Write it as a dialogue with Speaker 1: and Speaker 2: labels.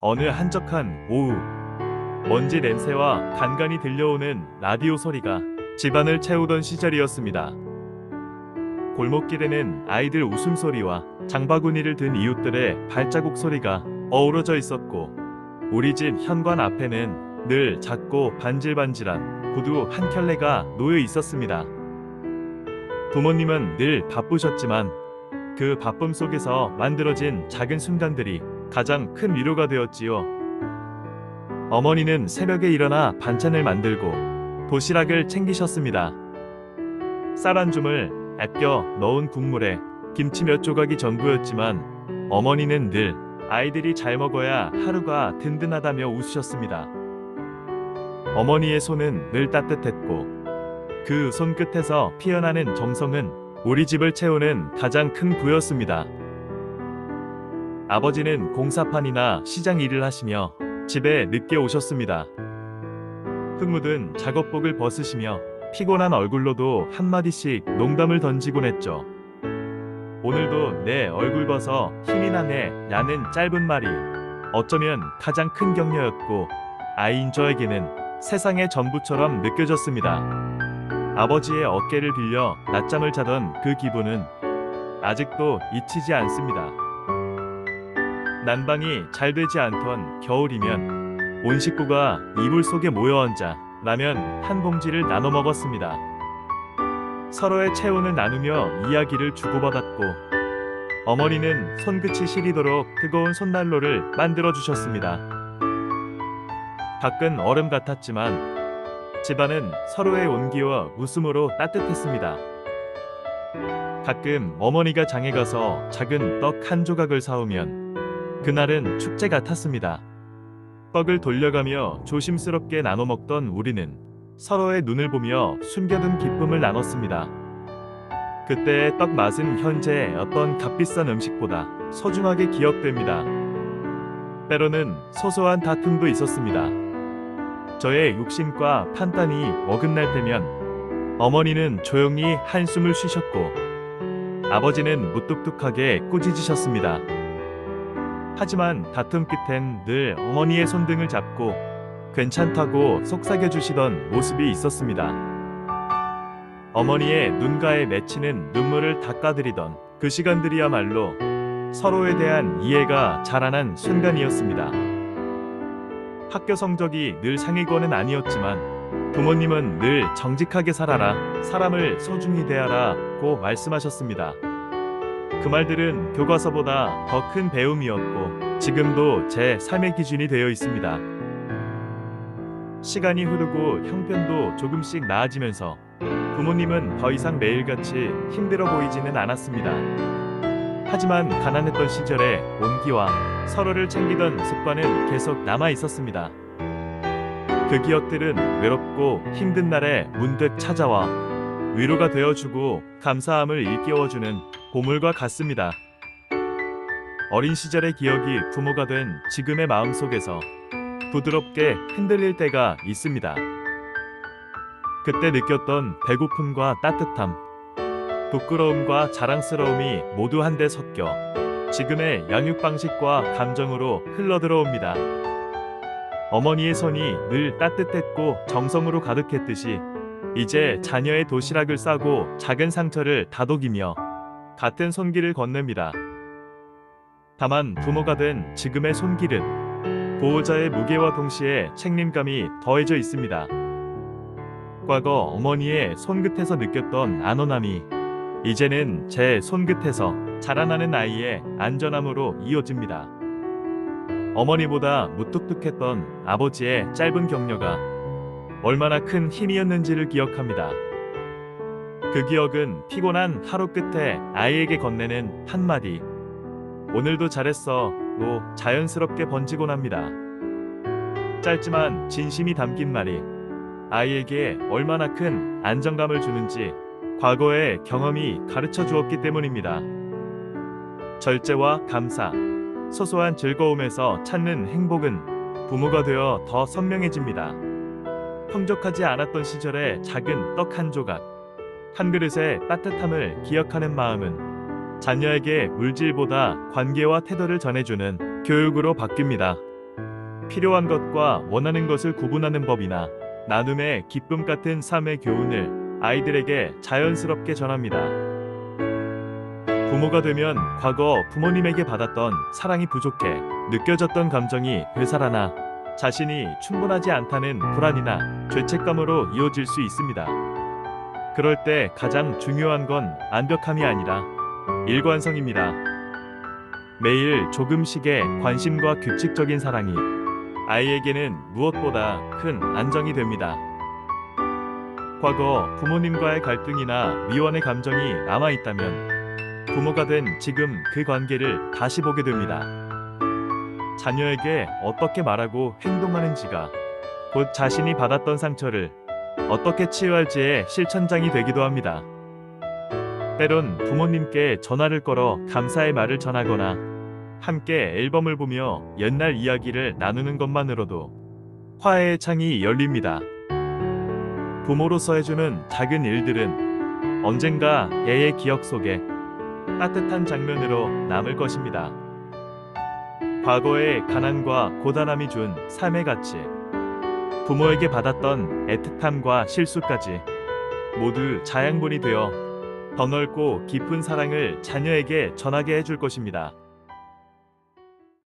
Speaker 1: 어느 한적한 오후, 먼지 냄새와 간간이 들려오는 라디오 소리가 집안을 채우던 시절이었습니다. 골목길에는 아이들 웃음소리와 장바구니를 든 이웃들의 발자국 소리가 어우러져 있었고, 우리 집 현관 앞에는 늘 작고 반질반질한 구두 한 켤레가 놓여 있었습니다. 부모님은 늘 바쁘셨지만 그 바쁨 속에서 만들어진 작은 순간들이 가장 큰 위로가 되었지요. 어머니는 새벽에 일어나 반찬을 만들고 도시락을 챙기셨습니다. 쌀 한 줌을 아껴 넣은 국물에 김치 몇 조각이 전부였지만 어머니는 늘 아이들이 잘 먹어야 하루가 든든하다며 웃으셨습니다. 어머니의 손은 늘 따뜻했고 그 손끝에서 피어나는 정성은 우리 집을 채우는 가장 큰 부였습니다. 아버지는 공사판이나 시장 일을 하시며 집에 늦게 오셨습니다. 흙 묻은 작업복을 벗으시며 피곤한 얼굴로도 한마디씩 농담을 던지곤 했죠. 오늘도 내 얼굴 벗어 힘이 나네 라는 짧은 말이 어쩌면 가장 큰 격려였고, 아이인 저에게는 세상의 전부처럼 느껴졌습니다. 아버지의 어깨를 빌려 낮잠을 자던 그 기분은 아직도 잊히지 않습니다. 난방이 잘 되지 않던 겨울이면 온 식구가 이불 속에 모여 앉아 라면 한 봉지를 나눠 먹었습니다. 서로의 체온을 나누며 이야기를 주고받았고, 어머니는 손끝이 시리도록 뜨거운 손난로를 만들어 주셨습니다. 밖은 얼음 같았지만 집안은 서로의 온기와 웃음으로 따뜻했습니다. 가끔 어머니가 장에 가서 작은 떡 한 조각을 사오면 그날은 축제 같았습니다. 떡을 돌려가며 조심스럽게 나눠 먹던 우리는 서로의 눈을 보며 숨겨둔 기쁨을 나눴습니다. 그때의 떡 맛은 현재의 어떤 값비싼 음식보다 소중하게 기억됩니다. 때로는 소소한 다툼도 있었습니다. 저의 육신과 판단이 어긋날 때면 어머니는 조용히 한숨을 쉬셨고, 아버지는 무뚝뚝하게 꾸짖으셨습니다. 하지만 다툼 끝엔 늘 어머니의 손등을 잡고 괜찮다고 속삭여주시던 모습이 있었습니다. 어머니의 눈가에 맺히는 눈물을 닦아드리던 그 시간들이야말로 서로에 대한 이해가 자라난 순간이었습니다. 학교 성적이 늘 상위권은 아니었지만 부모님은 늘 정직하게 살아라, 사람을 소중히 대하라고 말씀하셨습니다. 그 말들은 교과서보다 더 큰 배움이었고 지금도 제 삶의 기준이 되어 있습니다. 시간이 흐르고 형편도 조금씩 나아지면서 부모님은 더 이상 매일같이 힘들어 보이지는 않았습니다. 하지만 가난했던 시절의 온기와 서로를 챙기던 습관은 계속 남아 있었습니다. 그 기억들은 외롭고 힘든 날에 문득 찾아와 위로가 되어주고 감사함을 일깨워주는 보물과 같습니다. 어린 시절의 기억이 부모가 된 지금의 마음속에서 부드럽게 흔들릴 때가 있습니다. 그때 느꼈던 배고픔과 따뜻함, 부끄러움과 자랑스러움이 모두 한데 섞여 지금의 양육 방식과 감정으로 흘러들어옵니다. 어머니의 손이 늘 따뜻했고 정성으로 가득했듯이 이제 자녀의 도시락을 싸고 작은 상처를 다독이며 같은 손길을 건넵니다. 다만 부모가 된 지금의 손길은 보호자의 무게와 동시에 책임감이 더해져 있습니다. 과거 어머니의 손끝에서 느꼈던 안온함이 이제는 제 손끝에서 자라나는 아이의 안전함으로 이어집니다. 어머니보다 무뚝뚝했던 아버지의 짧은 격려가 얼마나 큰 힘이었는지를 기억합니다. 그 기억은 피곤한 하루 끝에 아이에게 건네는 한마디 "오늘도 잘했어" 로 자연스럽게 번지곤 합니다. 짧지만 진심이 담긴 말이 아이에게 얼마나 큰 안정감을 주는지 과거의 경험이 가르쳐 주었기 때문입니다. 절제와 감사, 소소한 즐거움에서 찾는 행복은 부모가 되어 더 선명해집니다. 풍족하지 않았던 시절의 작은 떡 한 조각, 한 그릇의 따뜻함을 기억하는 마음은 자녀에게 물질보다 관계와 태도를 전해주는 교육으로 바뀝니다. 필요한 것과 원하는 것을 구분하는 법이나 나눔의 기쁨 같은 삶의 교훈을 아이들에게 자연스럽게 전합니다. 부모가 되면 과거 부모님에게 받았던 사랑이 부족해 느껴졌던 감정이 되살아나 자신이 충분하지 않다는 불안이나 죄책감으로 이어질 수 있습니다. 그럴 때 가장 중요한 건 완벽함이 아니라 일관성입니다. 매일 조금씩의 관심과 규칙적인 사랑이 아이에게는 무엇보다 큰 안정이 됩니다. 과거 부모님과의 갈등이나 미워의 감정이 남아있다면 부모가 된 지금 그 관계를 다시 보게 됩니다. 자녀에게 어떻게 말하고 행동하는지가 곧 자신이 받았던 상처를 어떻게 치유할지의 실천장이 되기도 합니다. 때론 부모님께 전화를 걸어 감사의 말을 전하거나 함께 앨범을 보며 옛날 이야기를 나누는 것만으로도 화해의 창이 열립니다. 부모로서 해주는 작은 일들은 언젠가 애의 기억 속에 따뜻한 장면으로 남을 것입니다. 과거의 가난과 고단함이 준 삶의 가치, 부모에게 받았던 애틋함과 실수까지 모두 자양분이 되어 더 넓고 깊은 사랑을 자녀에게 전하게 해줄 것입니다.